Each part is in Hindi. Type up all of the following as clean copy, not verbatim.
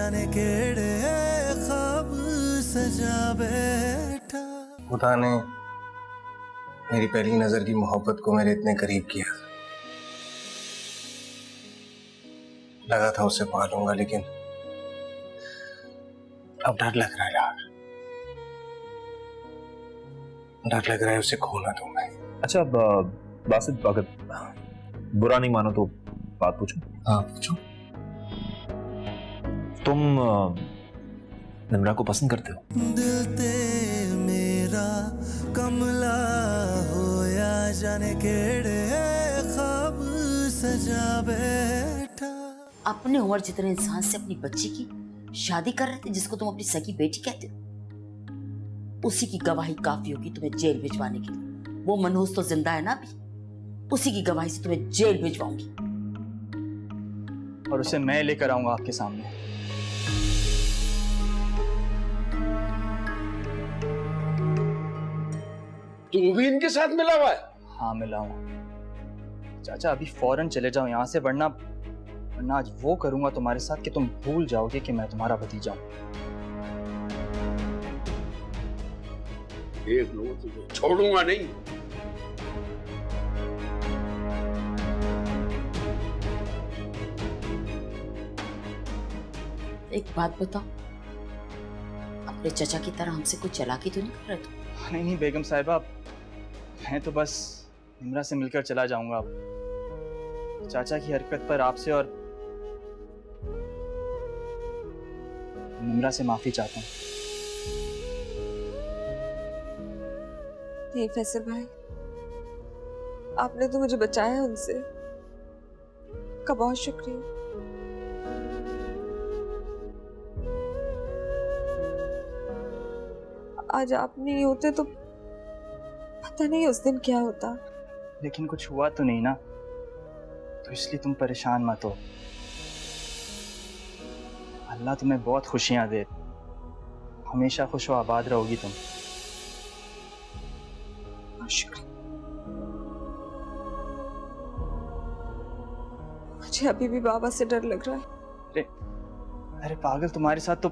जाने केड़े ख्वाब सजा बैठा। खुदा ने मेरी पहली नजर की मोहब्बत को मेरे इतने करीब किया, लगा था उसे पा लूंगा, लेकिन अब डर लग रहा है यार, डर लग रहा है उसे खो ना दूं मैं। अच्छा बासित, अगर बुरा नहीं मानो तो बात पूछूं? हाँ पूछो। तुम निम्रा को पसंद करते हो? दिल ते मेरा कमला होया जाने केड़े ख्वाब सजा बैठा। अपने उम्र जितने इंसान से अपनी बच्ची की शादी कर रहे थे, जिसको तुम अपनी सगी बेटी कहते हो, उसी की गवाही काफी होगी तुम्हें जेल भिजवाने के लिए। वो मनहूस तो जिंदा है ना अभी, उसी की गवाही से तुम्हें जेल भिजवाऊंगी। और उसे मैं लेकर आऊंगा आपके सामने। तू भी इनके साथ मिला हुआ है? हाँ मिला हूं। चाचा अभी फौरन चले जाओ यहाँ से, वरना आज वो करूंगा तुम्हारे साथ कि तुम भूल जाओगे कि मैं तुम्हारा भतीजा हूं। देख लो, तुझे छोड़ूंगा नहीं। एक बात बताओ, अपने चचा की तरह हमसे कोई चालाकी तो नहीं कर रहे तुम? नहीं बेगम साहिबा, मैं तो बस निम्रा से मिलकर चला जाऊंगा। अब चाचा की हरकत पर आपसे और निम्रा से माफी चाहता हूँ। नहीं फैसल भाई, आपने तो मुझे बचाया उनसे, का बहुत शुक्रिया। आज आप नहीं होते तो पता नहीं उस दिन क्या होता। लेकिन कुछ हुआ तो नहीं ना, तो इसलिए तुम परेशान मत हो। अल्लाह तुम्हें बहुत खुशियां दे, हमेशा खुश व आबाद रहोगी तुम। शुक्रिया। मुझे अभी भी बाबा से डर लग रहा है। अरे पागल, तुम्हारे साथ तो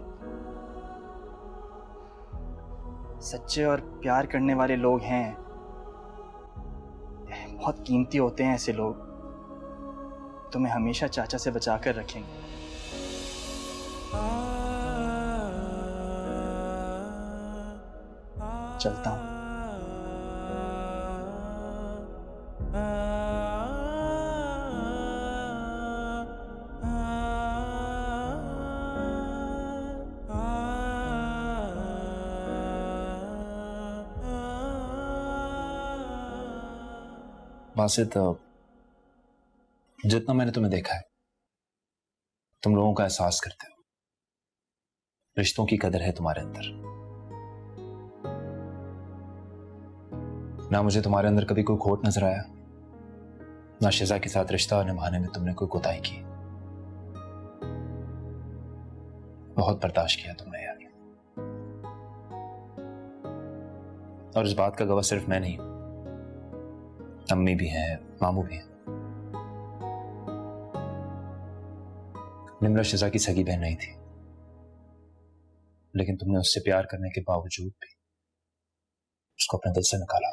सच्चे और प्यार करने वाले लोग हैं। बहुत कीमती होते हैं ऐसे लोग। तुम्हें हमेशा चाचा से बचा कर रखेंगे। चलता हूं। बासित, जितना मैंने तुम्हें देखा है, तुम लोगों का एहसास करते हो, रिश्तों की कदर है तुम्हारे अंदर। ना मुझे तुम्हारे अंदर कभी कोई खोट नजर आया, ना शिजा के साथ रिश्ता निभाने में तुमने कोई कोताही की। बहुत बर्दाश्त किया तुमने यार, और इस बात का गवाह सिर्फ मैं नहीं, अम्मी भी हैं, मामू भी हैं। निम्रा शिजा की सगी बहन नहीं थी, लेकिन तुमने उससे प्यार करने के बावजूद भी उसको अपने दिल से निकाला।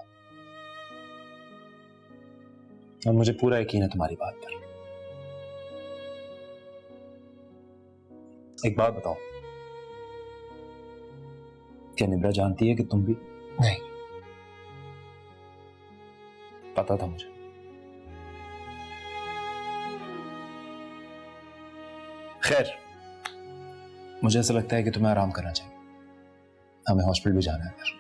और मुझे पूरा यकीन है तुम्हारी बात पर। एक बात बताओ, क्या निम्रा जानती है कि तुम भी? नहीं। पता था मुझे। खैर, मुझे ऐसा लगता है कि तुम्हें आराम करना चाहिए। हमें हॉस्पिटल भी जाना है फिर।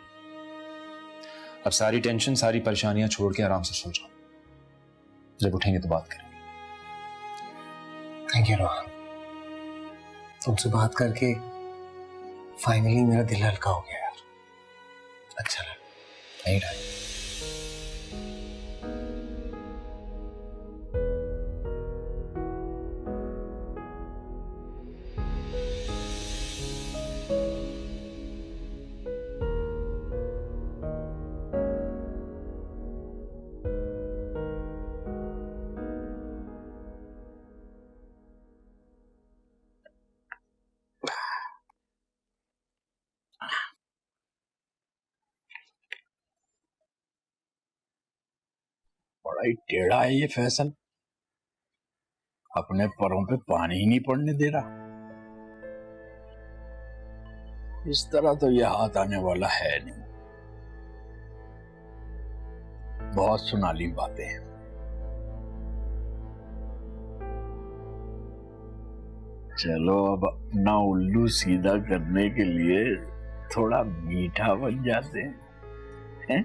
अब सारी टेंशन, सारी परेशानियां छोड़ के आराम से सो जाओ। जब उठेंगे तो बात करेंगे। थैंक यू रोहन, तुमसे बात करके फाइनली मेरा दिल हल्का हो गया यार। अच्छा लगा। नहीं रहा। बड़ा ही टेढ़ा है ये फैसल, अपने पैरों पे पानी ही नहीं पड़ने दे रहा। इस तरह तो ये हाथ आने वाला है नहीं। बहुत सुनाली बातें हैं। चलो अब अपना उल्लू सीधा करने के लिए थोड़ा मीठा बन जाते हैं।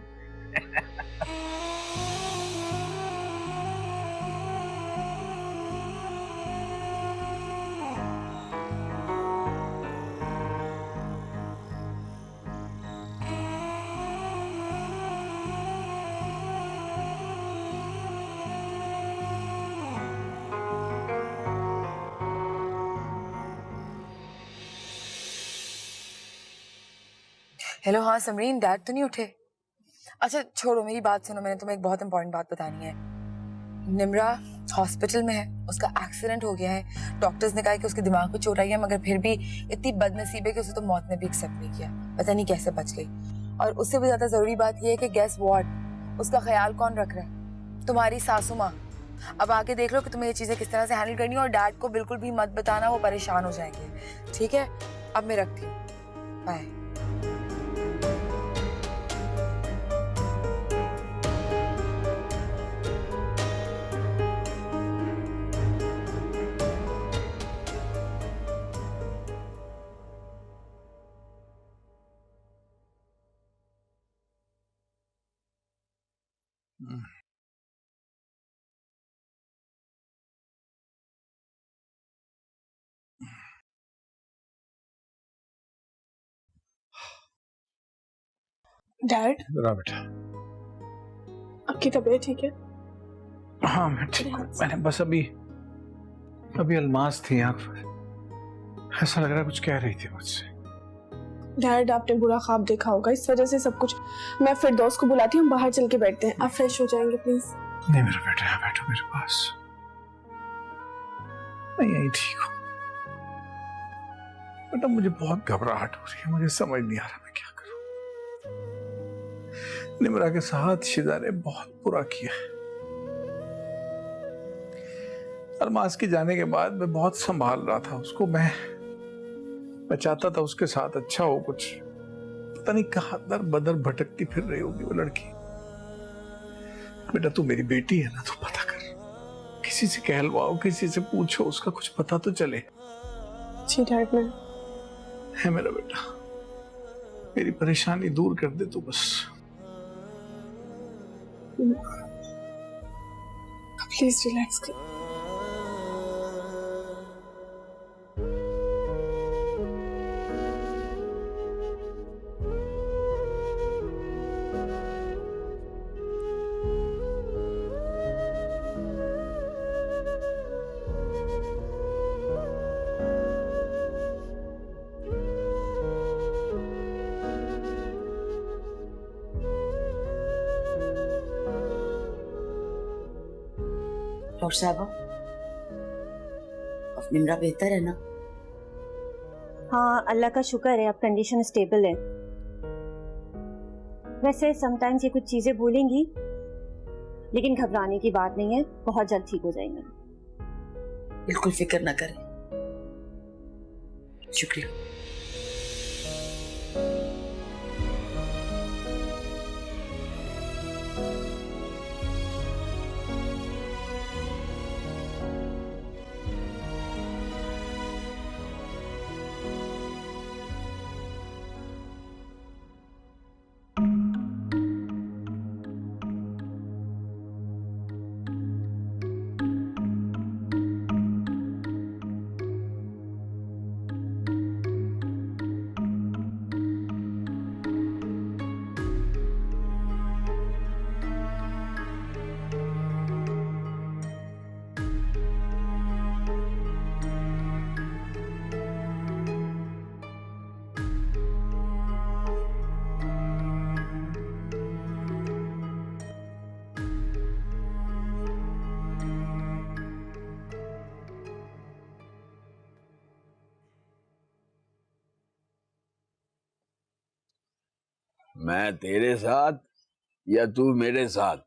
हेलो, हाँ समरीन, डैड तो नहीं उठे? अच्छा छोड़ो, मेरी बात सुनो, मैंने तुम्हें एक बहुत इंपॉर्टेंट बात बतानी है। निम्रा हॉस्पिटल में है, उसका एक्सीडेंट हो गया है। डॉक्टर्स ने कहा कि उसके दिमाग पे चोट आई है, मगर फिर भी इतनी बदनसीब है कि उसे तो मौत ने भी एक्सेप्ट नहीं किया। पता नहीं कैसे बच गई। और उससे भी ज्यादा जरूरी बात यह है कि गेस व्हाट, उसका ख्याल कौन रख रहा है? तुम्हारी सासू माँ। अब आके देख लो कि तुम्हें ये चीजें किस तरह से हैंडल करनी है, और डैड को बिल्कुल भी मत बताना, वो परेशान हो जाएंगे। ठीक है, अब मैं रखती हूँ, बाय। डैड, जरा बेटा। आपकी तबीयत ठीक है? हाँ मैं ठीक हूँ। मैंने बस अभी अलमास थी आँख पर, ऐसा लग रहा है कुछ कह रही थी मुझसे। डैड, आपने बुरा ख्वाब देखा होगा, इस वजह से सब कुछ। मैं फिर दोस्त को बुलाती हूँ, बाहर चल के बैठते हैं, आप फ्रेश हो जाएंगे प्लीज। नहीं मेरा बेटा, यहाँ बैठो मेरे पास, मैं यहीं ठीक हूँ। बेटा मुझे बहुत घबराहट हो रही है, मुझे समझ नहीं आ रहा मैं क्या करूँ। निम्रा के साथ शिदा ने बहुत बुरा किया है। अरमास के जाने के बाद मैं बहुत संभाल रहा था उसको। मैं चाहता था उसके साथ अच्छा हो कुछ। पता नहीं कहाँ दर बदर भटकती फिर रही होगी वो लड़की। बेटा तू मेरी बेटी है ना, तू पता कर, किसी से कहलवाओ, किसी से पूछो, उसका कुछ पता तो चले। जी डैड, मैं है मेरा बेटा, मेरी परेशानी दूर कर दे तू बस। प्लीज रिलैक्स कर। डॉक्टर साहब, अब निम्रा बेहतर है ना? हाँ अल्लाह का शुक्र है, अब कंडीशन स्टेबल है। वैसे समटाइम्स ये कुछ चीजें भूलेंगी, लेकिन घबराने की बात नहीं है, बहुत जल्द ठीक हो जाएंगे। बिल्कुल फिक्र ना करें। शुक्रिया। मैं तेरे साथ या तू मेरे साथ?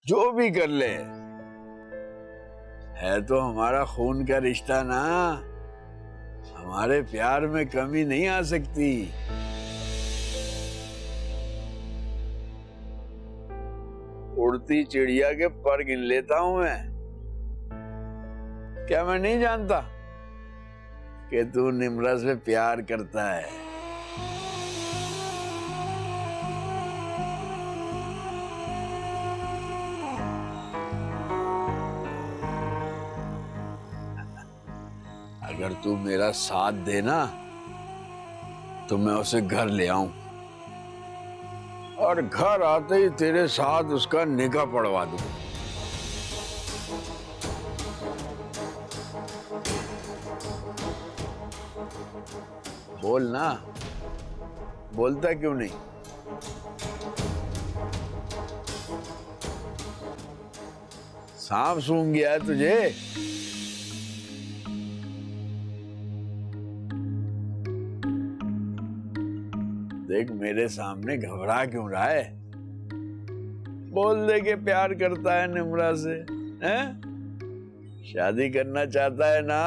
जो भी कर ले, है तो हमारा खून का रिश्ता ना, हमारे प्यार में कमी नहीं आ सकती। उड़ती चिड़िया के पर गिन लेता हूं मैं। क्या मैं नहीं जानता कि तू निम्रा से प्यार करता है? अगर तू मेरा साथ देना तो मैं उसे घर ले आऊं और घर आते ही तेरे साथ उसका निकाह पढ़वा दूं। बोल ना, बोलता क्यों नहीं? सांप सूंघ गया है तुझे? देख मेरे सामने घबरा क्यों रहा है? बोल दे के प्यार करता है निम्रा से, हैं? शादी करना चाहता है ना?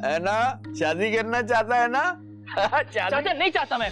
है ना? शादी करना चाहता है ना? चाचा नहीं चाहता मैं।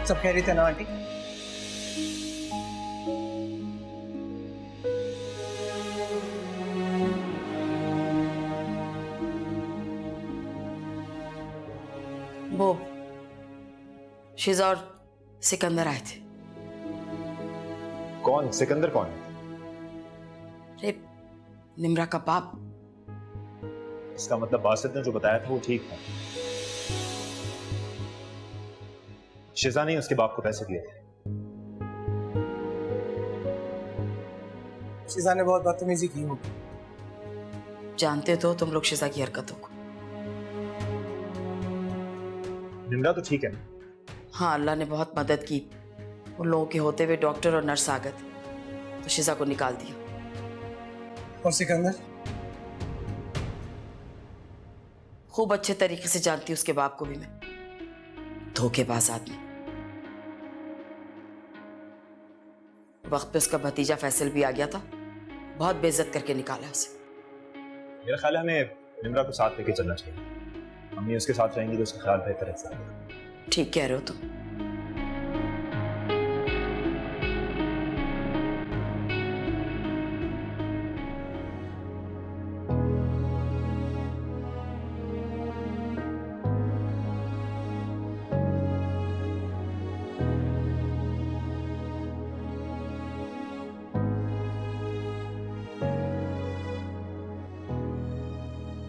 सब कह रही थे ना आंटी? वो शिजा और सिकंदर आए थे। कौन? सिकंदर कौन है? अरे निम्रा का बाप। इसका मतलब बासित ने जो बताया था वो ठीक था। शिजा ने उसके बाप को पैसे दिए थे। शिजा ने बहुत बदतमीजी की होगी। जानते तो तुम लोग शिजा की हरकतों को। निम्रा तो ठीक है ना? हाँ, अल्लाह ने बहुत मदद की। उन लोगों के होते हुए डॉक्टर और नर्स आ गए तो शिजा को निकाल दिया। और सिकंदर? खूब अच्छे तरीके से जानती उसके बाप को भी मैं। धोखेबाज आदमी। वक्त पे उसका भतीजा फैसल भी आ गया था, बहुत बेइज्जत करके निकाला उसे। मेरा ख्याल है हमें निम्रा को साथ लेके चलना चाहिए। मम्मी उसके साथ रहेंगी तो उसका ख्याल बेहतर है। ठीक कह रहे हो तुम।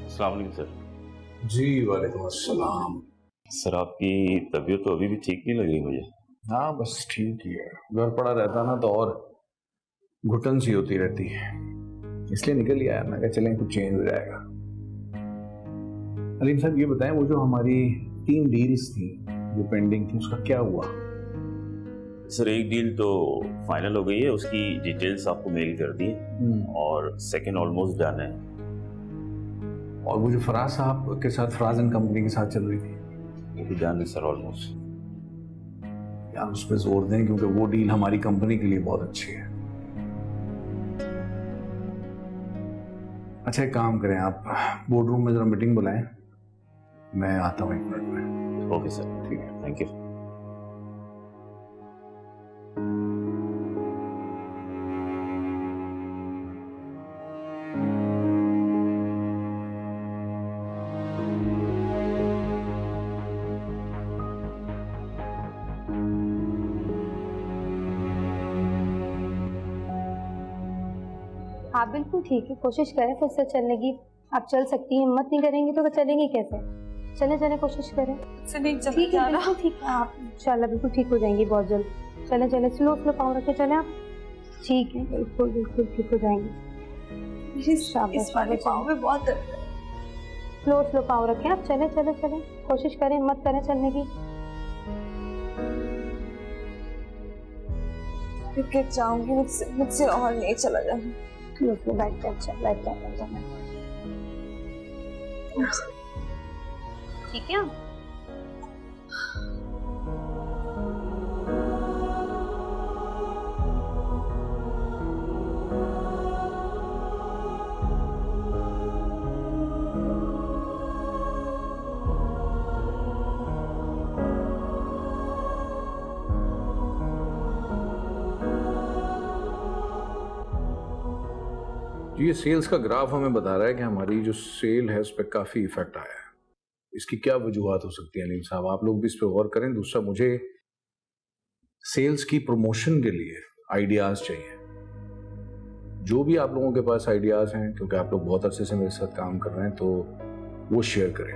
अस्सलाम वालेकुम सर। जी वालेकुम अस्सलाम। सर आपकी तबीयत तो अभी भी ठीक नहीं लग रही मुझे। हाँ बस ठीक ही है, घर पड़ा रहता ना तो और घुटन सी होती रहती है, इसलिए निकल ही आया। मैं कहा चलें कुछ चेंज हो जाएगा। अलीम साहब ये बताएं, वो जो हमारी 3 डील्स थी जो पेंडिंग थी उसका क्या हुआ? सर एक डील तो फाइनल हो गई है, उसकी डिटेल्स आपको मेल कर दी और सेकंड ऑलमोस्ट डन है। और वो जो फराज साहब के साथ, फराज एंड कंपनी के साथ चल रही थी, वो भी डन है सर ऑलमोस्ट। यार उस पर जोर दें क्योंकि वो डील हमारी कंपनी के लिए बहुत अच्छी है। अच्छा एक काम करें, आप बोर्ड रूम में जरा मीटिंग बुलाएं, मैं आता हूँ 1 मिनट में। ओके सर, ठीक है, थैंक यू। आप बिल्कुल ठीक है, कोशिश करें खुद से चलने की। आप चल सकती हैं, हिम्मत नहीं करेंगी तो चलेंगी कैसे? चले चले कोशिश करें। ठीक है, बिल्कुल ठीक है, आप इंशाल्लाह बिल्कुल ठीक हो जाएंगी बहुत जल्द। चले चले, स्लो स्लो पाँव रखे चले आप। ठीक है, बिल्कुल बिल्कुल ठीक हो जाएंगी। इस वाले पाँव में बहुत दर्द है। स्लो स्लो पाँव रखें आप। चले चले चले, कोशिश करें, हिम्मत करें चलने की। गिर जाऊंगी, मुझसे और नहीं चला जाऊंगी। बैठ जा, अच्छा बैठ जा। ठीक है। ये सेल्स का ग्राफ हमें बता रहा है कि हमारी जो सेल है उस पर काफी इफेक्ट आया है। इसकी क्या वजूहत हो सकती है अलीम साहब? आप लोग भी इस पर गौर करें। दूसरा, मुझे सेल्स की प्रमोशन के लिए आइडियाज चाहिए। जो भी आप लोगों के पास आइडियाज हैं, क्योंकि आप लोग बहुत अरसे से मेरे साथ काम कर रहे हैं, तो वो शेयर करें,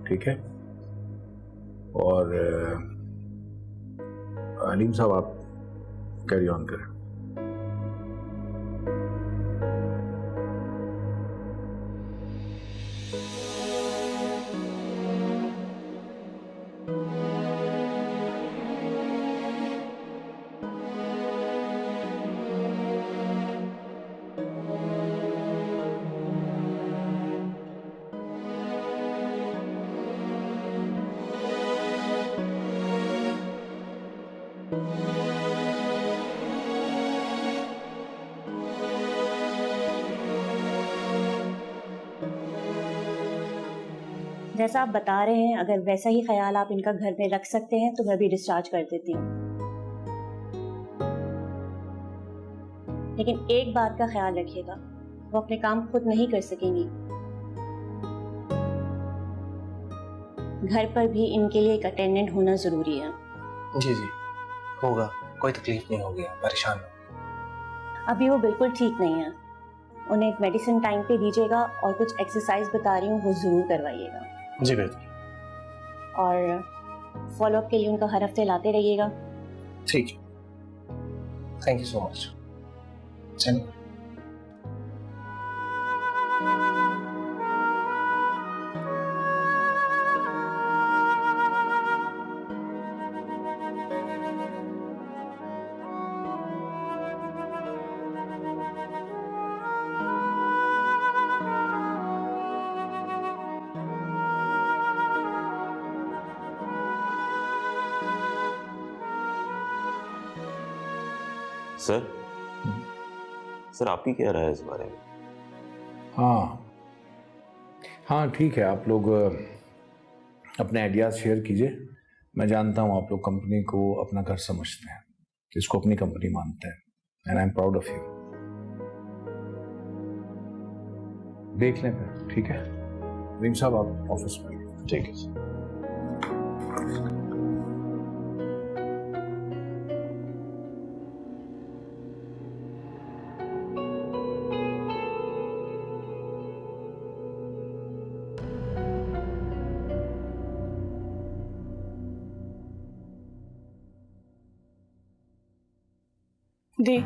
ठीक है? और अलीम साहब आप कैरी ऑन करें। जैसा आप बता रहे हैं, अगर वैसा ही ख्याल आप इनका घर में रख सकते हैं तो मैं भी डिस्चार्ज कर देती हूँ। लेकिन एक बात का ख्याल रखिएगा, वो अपने काम खुद नहीं कर सकेंगी। घर पर भी इनके लिए एक अटेंडेंट होना जरूरी है। जी जी होगा, कोई तकलीफ नहीं होगी, आप परेशान हो। अभी वो बिल्कुल ठीक नहीं है, उन्हें मेडिसिन टाइम पे दीजिएगा और कुछ एक्सरसाइज बता रही हूँ वो जरूर करवाइएगा। जी बेहतर। और फॉलोअप के लिए उनका हर हफ्ते लाते रहिएगा। ठीक है, थैंक यू सो मच। चलो। सर आपकी क्या राय है इस बारे में? हाँ ठीक है, आप लोग अपने आइडियाज शेयर कीजिए। मैं जानता हूँ आप लोग कंपनी को अपना घर समझते हैं, इसको अपनी कंपनी मानते हैं, and I am proud of you. देख लें फिर, ठीक है? रीम साहब आप ऑफिस में। ठीक है सर। दी,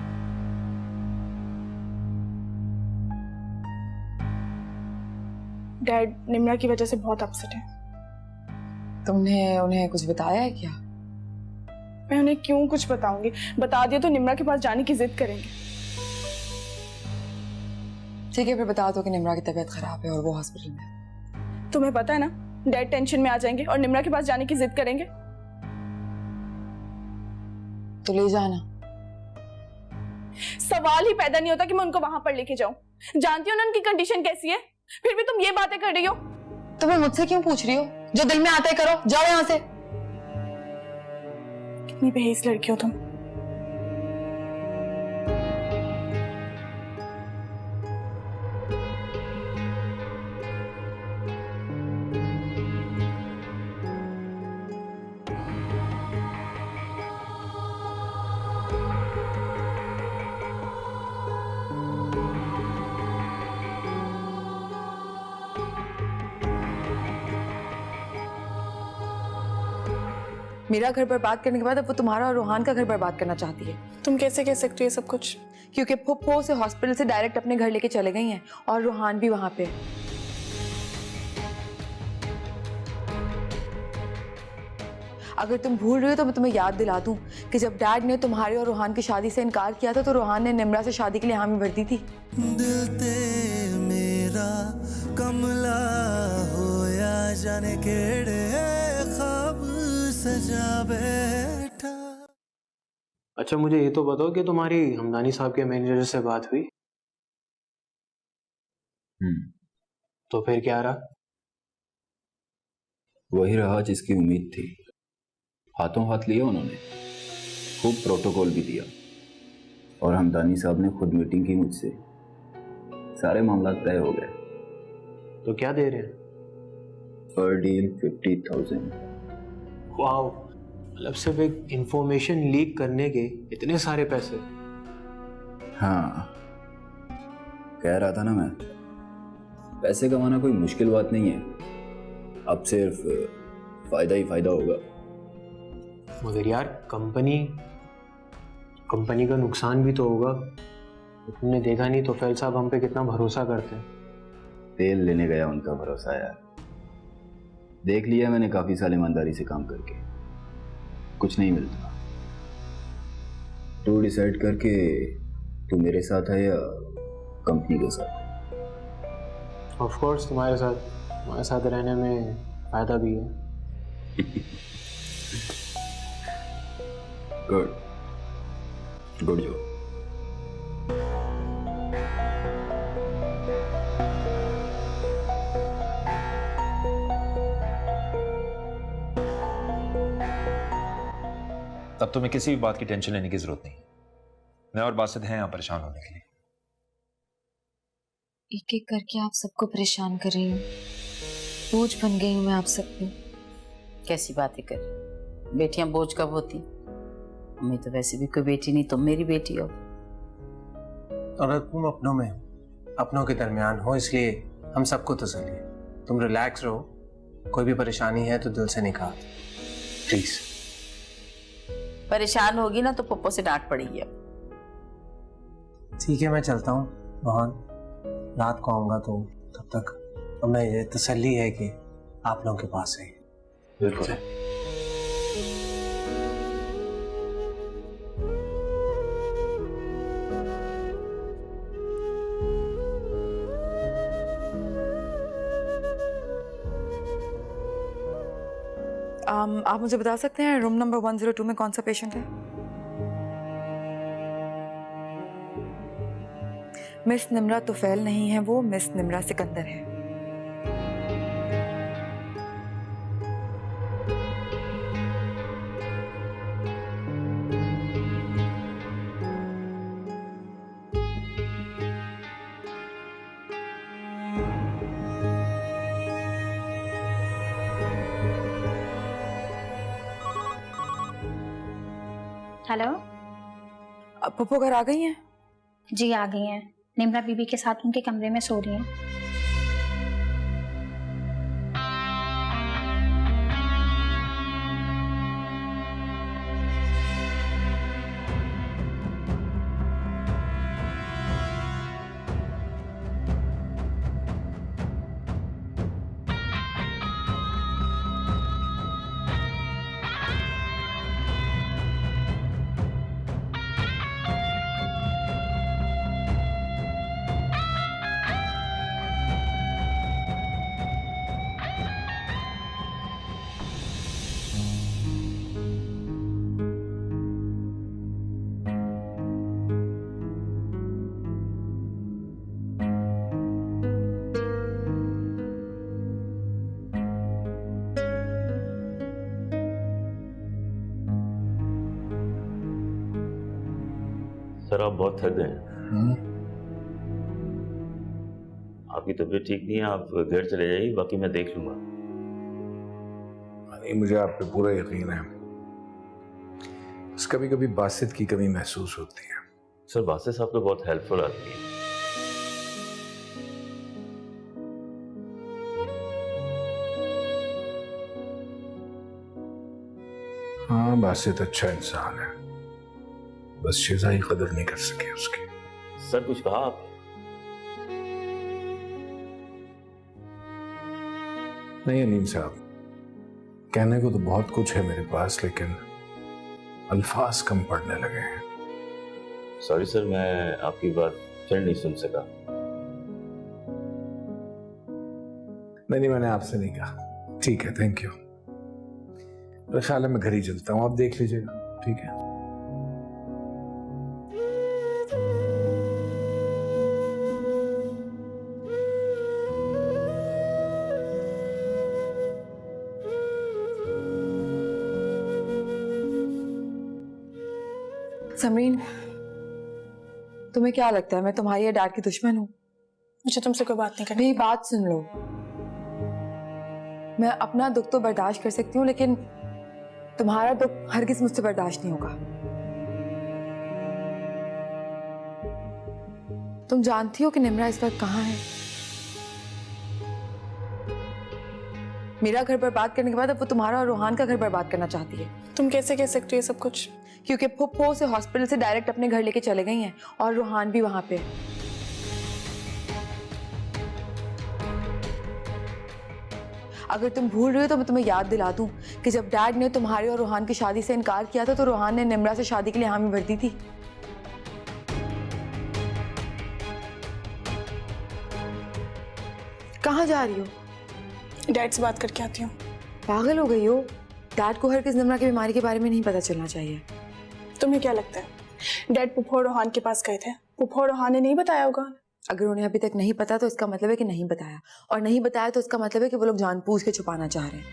डैड निम्रा की वजह से बहुत अपसेट है। तुमने उन्हें कुछ बताया है क्या? मैं उन्हें क्यों कुछ बताऊंगी? बता दिया तो निम्रा के पास जाने की जिद करेंगे। ठीक है, फिर बता दो कि निम्रा की तबीयत खराब है और वो हॉस्पिटल में है। तुम्हें पता है ना, डैड टेंशन में आ जाएंगे और निम्रा के पास जाने की जिद करेंगे। तो ले जाना। सवाल ही पैदा नहीं होता कि मैं उनको वहां पर लेके जाऊं। जानती हो ना उनकी कंडीशन कैसी है, फिर भी तुम ये बातें कर रही हो। तो मैं मुझसे क्यों पूछ रही हो? जो दिल में आता है करो, जाओ यहाँ से। कितनी बेहिस लड़की हो तुम। मेरा घर बर्बाद करने के बाद अब वो तुम्हारा और रोहान का घर बर्बाद करना चाहती है। तुम कैसे कह सकती हो सब कुछ? क्योंकि फुप्पो से हॉस्पिटल से डायरेक्ट अपने घर लेके चले गई हैं और रोहान भी वहां पे है। अगर तुम भूल रही हो तो मैं तुम्हें याद दिला दूं कि जब डैड ने तुम्हारे और रोहान की शादी से इनकार किया था तो रोहान ने निम्रा से शादी के लिए हामी भर दी थी। दिल ते मेरा कमला होया जाने केड़े ख्वाब सजा बैठा। अच्छा मुझे ये तो बताओ कि तुम्हारी हमदानी साहब के मैनेजर से बात हुई? तो फिर क्या रहा? वही रहा जिसकी उम्मीद थी। हाथों हाथ लिया उन्होंने, खूब प्रोटोकॉल भी दिया और हमदानी साहब ने खुद मीटिंग की मुझसे। सारे मामला तय हो गए। तो क्या दे रहे हैं? पर डील 50,000। वाह, मतलब सिर्फ एक इंफॉर्मेशन लीक करने के इतने सारे पैसे? हाँ, कह रहा था ना मैं, पैसे कमाना कोई मुश्किल बात नहीं है। अब सिर्फ फायदा ही फायदा होगा। मगर यार कंपनी का नुकसान भी तो होगा। तुमने देखा नहीं तो फैल साहब हम पे कितना भरोसा करते हैं। तेल लेने गया उनका भरोसा यार। देख लिया मैंने काफी साल ईमानदारी से काम करके, कुछ नहीं मिलता। तू डिसाइड करके तू मेरे साथ है या कंपनी के साथ? ऑफ कोर्स तुम्हारे साथ रहने में फायदा भी है। Good job. तब तुम्हें किसी भी बात की टेंशन लेने की जरूरत नहीं। मैं और बासित हैं यहाँ परेशान होने के लिए। एक एक करके आप सबको परेशान कर रही हूँ, बोझ बन गई हूँ मैं आप सब पे। कैसी बातें कर, बेटियां बोझ कब होती? मैं तो वैसे भी कोई बेटी नहीं, तुम मेरी बेटी हो। और तुम अपनों में अपनों के दरमियान हो, इसलिए हम सबको तसल्ली है। तुम रिलैक्स रहो, कोई भी परेशानी है तो दिल से निकाल प्लीज। परेशान होगी ना तो पप्पो से डांट पड़ेगी अब। ठीक है मैं चलता हूँ रोहन, रात को आऊंगा तो तब तक तो मैं ये तसल्ली है कि आप लोगों के पास है। बिल्कुल। आप मुझे बता सकते हैं रूम नंबर 102 में कौन सा पेशेंट है? मिस निम्रा तुफैल नहीं है वो, मिस निम्रा सिकंदर है। हेलो, पप्पू घर आ गई हैं? जी आ गई हैं। निम्रा बीबी के साथ उनके कमरे में सो रही हैं। सर आप बहुत थक गए। आपकी तबीयत ठीक नहीं है, आप घर चले जाइए, बाकी मैं देख लूंगा। नहीं, मुझे आप पे पूरा यकीन है। बस कभी कभी बासित की कमी महसूस होती है। सर बासित साहब तो बहुत हेल्पफुल आदमी है। हाँ बासित अच्छा इंसान है, बस शिजा ही कदर नहीं कर सके उसकी। सर कुछ कहा आप? नहीं अनीम साहब, कहने को तो बहुत कुछ है मेरे पास, लेकिन अल्फाज कम पड़ने लगे हैं। सॉरी सर, मैं आपकी बात फिर नहीं सुन सका। नहीं मैंने आपसे नहीं कहा। ठीक है, थैंक यू। मेरे ख्याल है मैं घर ही चलता हूँ, आप देख लीजिएगा। ठीक है। समरीन, तुम्हें क्या लगता है मैं तुम्हारी या डैड की दुश्मन हूँ? मुझे तुमसे कोई बात नहीं करनी। मेरी बात सुन लो। मैं अपना दुख तो बर्दाश्त कर सकती हूँ, लेकिन तुम्हारा दुख हरगिज मुझसे बर्दाश्त नहीं होगा। तुम जानती हो कि निम्रा इस वक्त कहाँ है? मेरा घर बर्बाद करने के बाद अब वो तुम्हारा और रोहान का घर बर्बाद करना चाहती है। तुम कैसे कह सकती हो सब कुछ? क्योंकि फुप्पो से हॉस्पिटल से डायरेक्ट अपने घर लेके चले गई हैं और रोहान भी वहां पे है। अगर तुम भूल रही हो तो मैं तुम्हें याद दिला दूं कि जब डैड ने तुम्हारे और रोहान की शादी से इनकार किया था तो रोहान ने निम्रा से शादी के लिए हामी भर दी थी। कहाँ जा रही हो? डैड से बात करके आती हूँ। पागल हो गई हो? डैड को हरगिज़ निम्रा की बीमारी के बारे में नहीं पता चलना चाहिए। तुम्हें क्या लगता है डैड पुप्पो और रोहान के पास गए थे? पुप्पो और रोहान ने नहीं बताया होगा। अगर उन्हें अभी तक नहीं पता तो इसका मतलब है कि नहीं बताया, और नहीं बताया तो इसका मतलब है कि वो लोग जानबूझ के छुपाना चाह रहे हैं।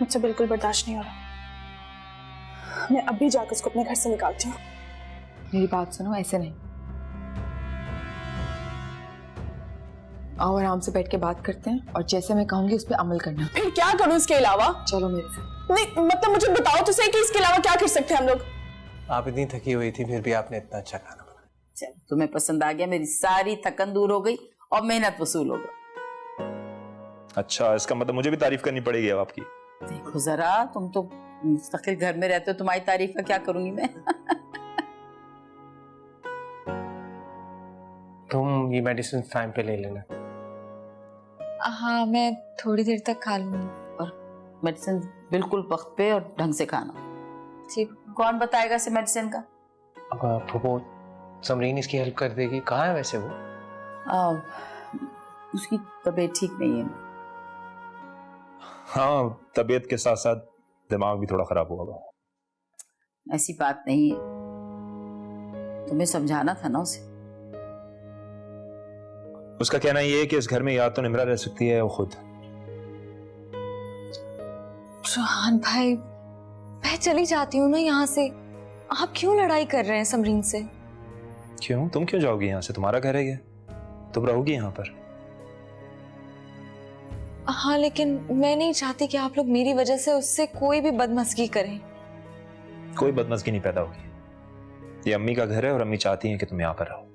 मुझसे बिल्कुल बर्दाश्त नहीं हो रहा। मैं अभी जाकर उसको अपने घर से निकालती हूँ। मेरी बात सुनो, ऐसे नहीं। आओ आराम से बैठ के बात करते हैं और जैसे मैं कहूंगी उस पर अमल करना। फिर क्या करूं इसके अलावा? चलो मेरे साथ। नहीं मतलब मुझे बताओ तो सही कि इसके अलावा क्या कर सकते हैं हम लोग। आप इतनी थकी हुई थी फिर भी आपने इतना अच्छा खाना बनाया। चल, तुम्हें पसंद आ गया, मेरी सारी थकन दूर हो गई और मेहनत वसूल हो गई। अच्छा, इसका मतलब मुझे भी तारीफ करनी पड़ेगी अब आपकी। देखो जरा, तुम तो मुस्तकिल घर में रहते हो, तुम्हारी तारीफ का क्या करूंगी मैं। तुम ये मेडिसिन टाइम पे ले लेना। हाँ, मैं थोड़ी देर तक खा लूंगी। और मेडिसिन बिल्कुल वक्त पे और ढंग से खाना। ठीक। कौन बताएगा इसे मेडिसिन का? फुप्पो, समरीन इसकी हेल्प कर देगी। कहाँ है वैसे वो? उसकी तबीयत ठीक नहीं है। हाँ, तबीयत के साथ साथ दिमाग भी थोड़ा खराब हुआ हुआ। ऐसी बात नहीं है, तुम्हें समझाना था ना उसे। उसका कहना ये है कि इस घर में या तो निम्रा रह सकती है वो खुद। रोहान भाई, मैं चली जाती हूँ ना यहाँ से। आप क्यों लड़ाई कर रहे हैं समरीन से? क्यों? तुम क्यों जाओगी यहाँ से? तुम्हारा घर है ये, तुम रहोगी यहाँ पर। हाँ, लेकिन मैं नहीं चाहती कि आप लोग मेरी वजह से उससे कोई भी बदमस्की करें। कोई बदमस्की नहीं पैदा होगी। ये अम्मी का घर है और अम्मी चाहती हैं कि तुम यहाँ पर रहो।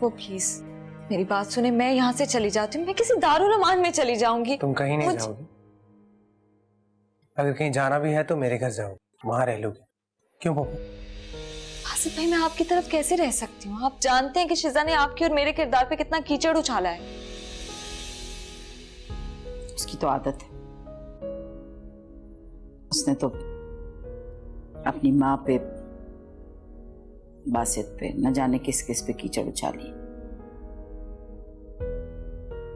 वो प्लीज मेरी बात सुने, मैं यहाँ से चली जाती हूँ। मैं किसी दारुल-अमान में चली जाऊंगी। तुम कहीं नहीं जाओगी। अगर कहीं जाना भी है तो मेरे घर जाओगी, वहां रह लोगी। क्यों पप्पू? आसिफ भाई, मैं आपकी तरफ कैसे रह सकती हूँ? आप जानते हैं कि शिजा ने आपकी और मेरे किरदार पे कितना कीचड़ उछाला है। उसकी तो आदत है। उसने तो अपनी माँ पे, बासित पे, न जाने किस किस पे कीचड़ उछाली।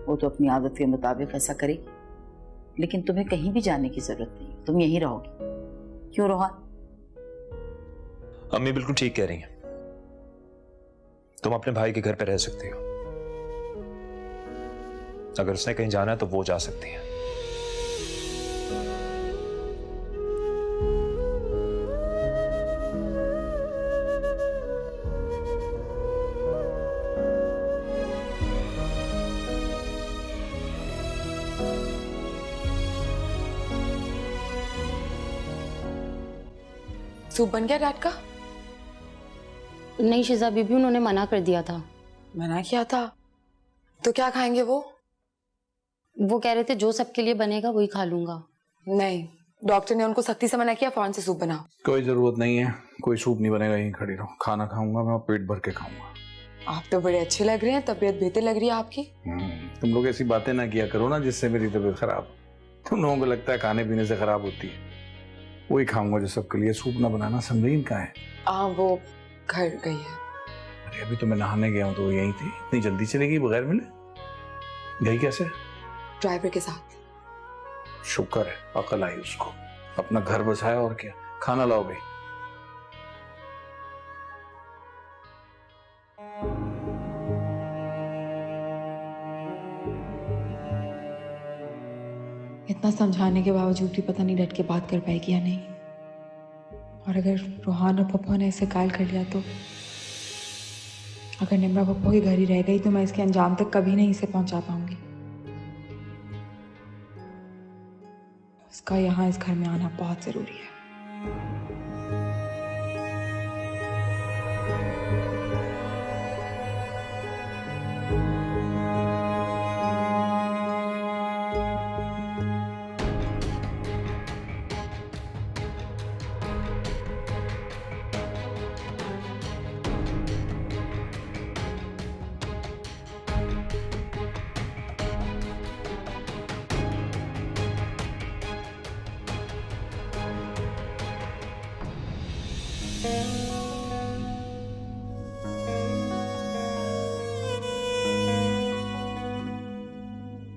वो तो अपनी आदत के मुताबिक ऐसा करेगी, लेकिन तुम्हें कहीं भी जाने की जरूरत नहीं, तुम यहीं रहोगी। क्यों रोहान? अम्मी बिल्कुल ठीक कह रही हैं। तुम अपने भाई के घर पे रह सकती हो। अगर उसने कहीं जाना है तो वो जा सकती है। सूप बन गया डैड का? नहीं शिजा बीबी, उन्होंने मना कर दिया था। मना किया था? तो क्या खाएंगे वो? वो कह रहे थे जो सबके लिए बनेगा वही खा लूंगा। नहीं, डॉक्टर ने उनको सख्ती से मना किया, फौरन से सूप बनाओ। कोई जरूरत नहीं है, कोई सूप नहीं बनेगा, यहीं खड़ी रहो। खाना खाऊंगा मैं, पेट भर के खाऊंगा। आप तो बड़े अच्छे लग रहे हैं, तबीयत बेहतर लग रही है आपकी। तुम लोग ऐसी बातें ना किया करो ना जिससे मेरी तबीयत खराब। तुम लोगों को लगता है खाने पीने से खराब होती है। वही खाऊंगा जो सबके लिए। सूप ना बनाना। समझीन कहाँ है? वो घर गई है। अरे अभी तो मैं नहाने गया हूँ तो वो यहीं थी। इतनी जल्दी चलेगी बगैर मिले? गई कैसे? ड्राइवर के साथ। शुक्र है अकल आई उसको, अपना घर बसाया। और क्या, खाना लाओ भाई। इतना समझाने के बावजूद भी पता नहीं डट के बात कर पाएगी या नहीं। और अगर रोहान और पप्पा ने इसे कायल कर लिया तो, अगर निम्रा पप्पा के घर ही रह गई तो मैं इसके अंजाम तक कभी नहीं इसे पहुंचा पाऊंगी। उसका यहाँ इस घर में आना बहुत जरूरी है।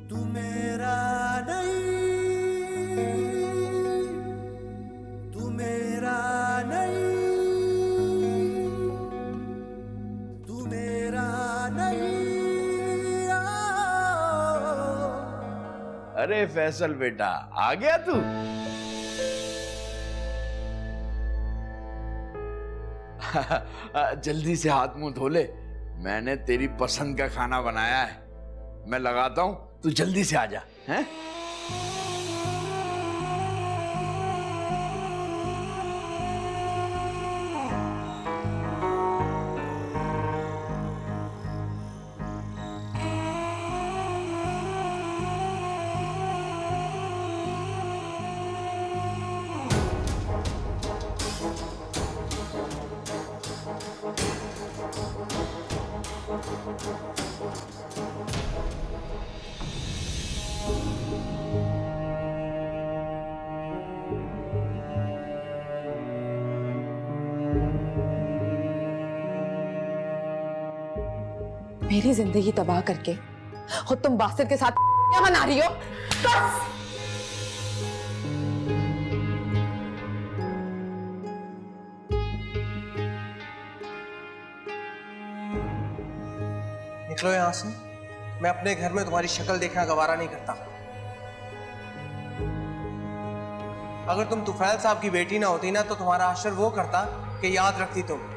तू मेरा नहीं, तू मेरा नहीं, तू मेरा नहीं। अरे फैसल बेटा, आ गया तू? जल्दी से हाथ मुंह धो ले, मैंने तेरी पसंद का खाना बनाया है। मैं लगाता हूं, तू जल्दी से आ जा। हैं? मेरी जिंदगी तबाह करके खुद तुम बासित के साथ क्या बना रही हो? बस! निकलो यहाँ से। मैं अपने घर में तुम्हारी शक्ल देखना गवारा नहीं करता। अगर तुम तुफैल साहब की बेटी ना होती ना तो तुम्हारा आशर वो करता कि याद रखती तुम।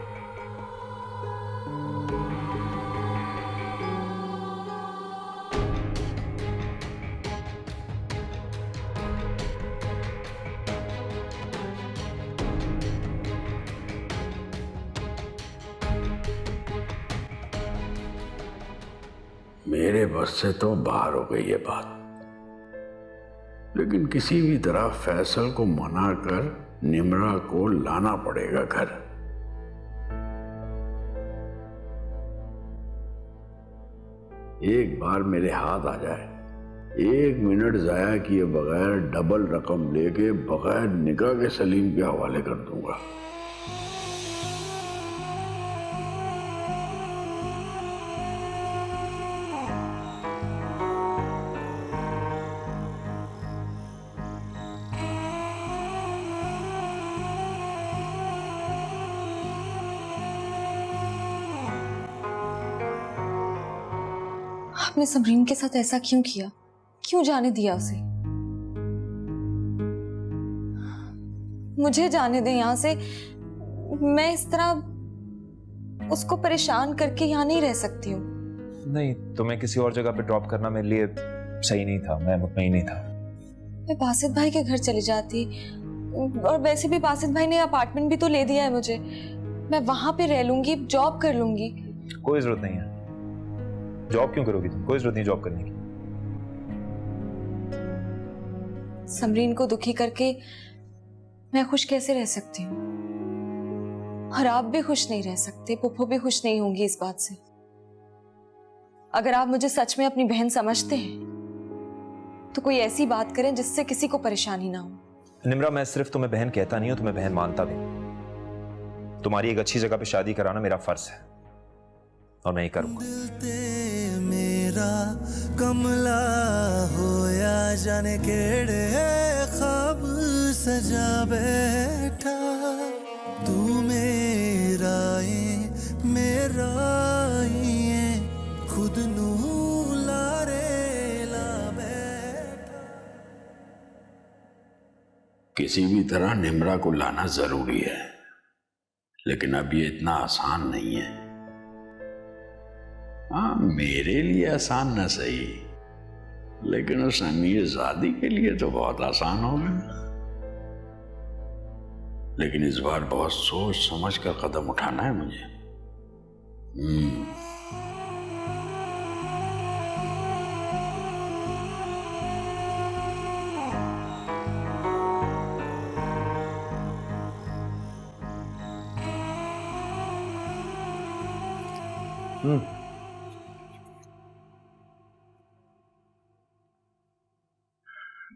मेरे बस से तो बाहर हो गई ये बात, लेकिन किसी भी तरह फैसल को मना कर निम्रा को लाना पड़ेगा घर। एक बार मेरे हाथ आ जाए, 1 मिनट जाया किए बगैर डबल रकम लेके बगैर निकाह के सलीम के हवाले कर दूंगा। आपने समरीन के साथ ऐसा क्यों किया? क्यों जाने दिया उसे? मुझे जाने दें यहाँ से। मैं इस तरह उसको परेशान करके यहाँ नहीं रह सकती हूँ। नहीं, तुम्हें किसी और जगह पे ड्रॉप करना मेरे लिए सही नहीं था। मैं मुतमईन नहीं था। मैं बासित भाई के घर चली जाती, और वैसे भी बासित भाई ने अपार्टमेंट भी तो ले दिया है मुझे। मैं वहां पे रह लूंगी, जॉब कर लूंगी। कोई जरूरत नहीं है। जॉब क्यों करोगी तुम? कोई जरूरत नहीं जॉब करने की। समरीन को दुखी करके मैं खुश कैसे रह सकती हूँ? और आप भी खुश नहीं रह सकते, पुप्पो भी खुश नहीं होंगी इस बात से। अगर आप मुझे सच में अपनी बहन समझते हैं तो कोई ऐसी बात करें जिससे किसी को परेशानी ना हो। निम्रा, मैं सिर्फ तुम्हें बहन कहता नहीं हूं, तुम्हें बहन मानता भी। तुम्हारी एक अच्छी जगह पे शादी कराना मेरा फर्ज है और मैं ये करूंगा। मेरा कमला होया जाने केड़े ख्वाब सजा बैठा, तू मेरा खुद नू लारे ला बैठा। किसी भी तरह निम्रा को लाना जरूरी है, लेकिन अब ये इतना आसान नहीं है। हाँ, मेरे लिए आसान न सही, लेकिन उस अमीरजादी के लिए तो बहुत आसान होगा। लेकिन इस बार बहुत सोच समझ कर कदम उठाना है मुझे।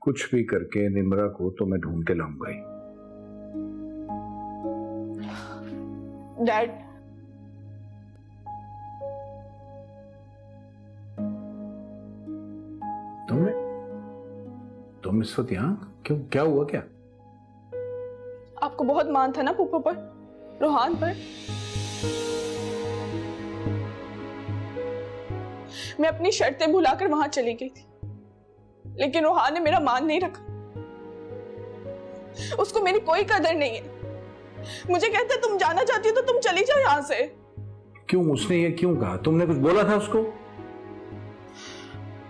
कुछ भी करके निम्रा को तो मैं ढूंढ के लाऊंगा ही। डैड, तुम इस वक्त यहाँ क्यों? क्या हुआ? क्या आपको बहुत मान था ना पुप्पो पर, रोहान पर। मैं अपनी शर्तें भुलाकर वहां चली गई थी, लेकिन रोहान ने मेरा मान नहीं रखा। उसको मेरी कोई कदर नहीं है। मुझे कहता है तुम जाना चाहती हो तो तुम चली जाओ यहाँ से। क्यों? उसने ये क्यों कहा? तुमने कुछ बोला था उसको?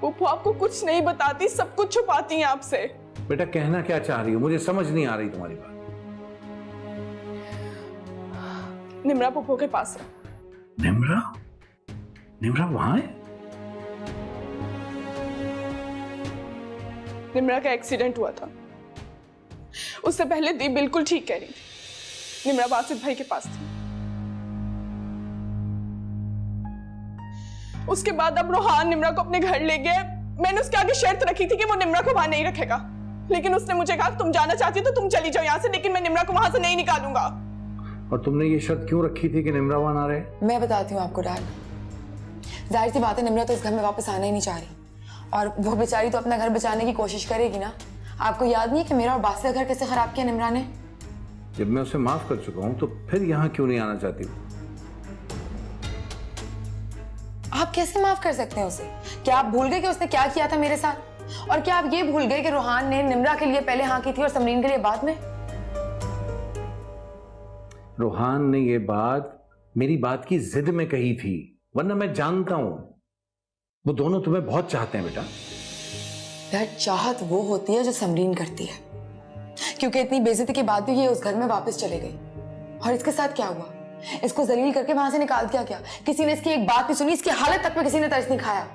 पुप्पो आपको कुछ नहीं बताती, सब कुछ छुपाती हैं आपसे। बेटा, कहना क्या चाह रही हो? मुझे समझ नहीं आ रही तुम्हारी बात। निम्रा पुप्पो के पास है। निम्रा? निम्रा वहां है? निम्रा का एक्सीडेंट हुआ था, उससे पहले दी बिल्कुल ठीक कह रही थी। निम्रा बासित भाई के पास थी। उसके बाद अब रोहान निम्रा को अपने घर ले गए। मैंने उसके आगे शर्त रखी थी कि वो निम्रा को वहां नहीं रखेगा, लेकिन उसने मुझे कहा तुम जाना चाहती हो तो तुम चली जाओ यहाँ से, लेकिन मैं निम्रा को वहां से नहीं निकालूंगा। और तुमने ये शर्त क्यों रखी थी कि निम्रा वहां ना रहे? मैं बताती हूँ आपको डैड। जाहिर सी बात है, निम्रा तो इस घर में वापस आना ही नहीं चाह रही, और वो बेचारी तो अपना घर बचाने की कोशिश करेगी ना। आपको याद नहीं है कि मेरा और बासित का घर कैसे खराब किया निम्रा ने? जब मैं उसे माफ कर चुका हूं तो फिर यहाँ क्यों नहीं आना चाहती? आप कैसे माफ कर सकते हैं उसे? क्या आप भूल गए कि उसने क्या किया था मेरे साथ? और क्या आप ये भूल गए कि रोहान ने निम्रा के लिए पहले हाँ की थी और समरीन के लिए बाद में? रोहान ने ये बात मेरी बात की जिद में कही थी, वरना मैं जानता हूं वो दोनों तुम्हें बहुत चाहते हैं बेटा। डैड, चाहत वो होती है जो समरीन करती है, क्योंकि इतनी बेइज्जती के बाद भी ये उस घर में वापस चले गई। और इसके साथ क्या हुआ? इसको जलील करके वहां से निकाल दिया क्या? किसी ने इसकी एक बात नहीं सुनी, इसकी हालत तक पे किसी ने तरस नहीं खाया।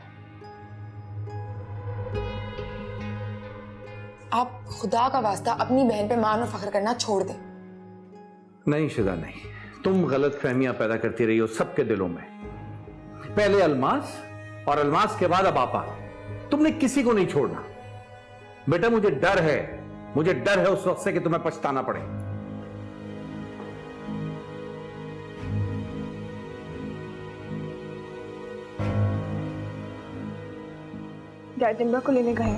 आप खुदा का वास्ता अपनी बहन पे मान और फख्र करना छोड़ दें। नहीं शिदा, नहीं। तुम गलत फहमियां पैदा करती रही हो सबके दिलों में। पहले अलमास और अलमास के बाद अब आपा। तुमने किसी को नहीं छोड़ना बेटा। मुझे डर है उस वक्त से कि तुम्हें पछताना पड़े। डैड निम्रा को लेने गए।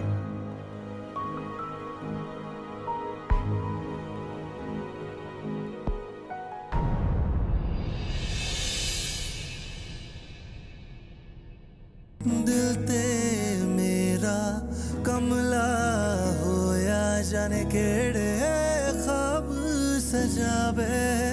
दिल ते मेरा कमला होया जाने केड़े ख्वाब सजा बैठा।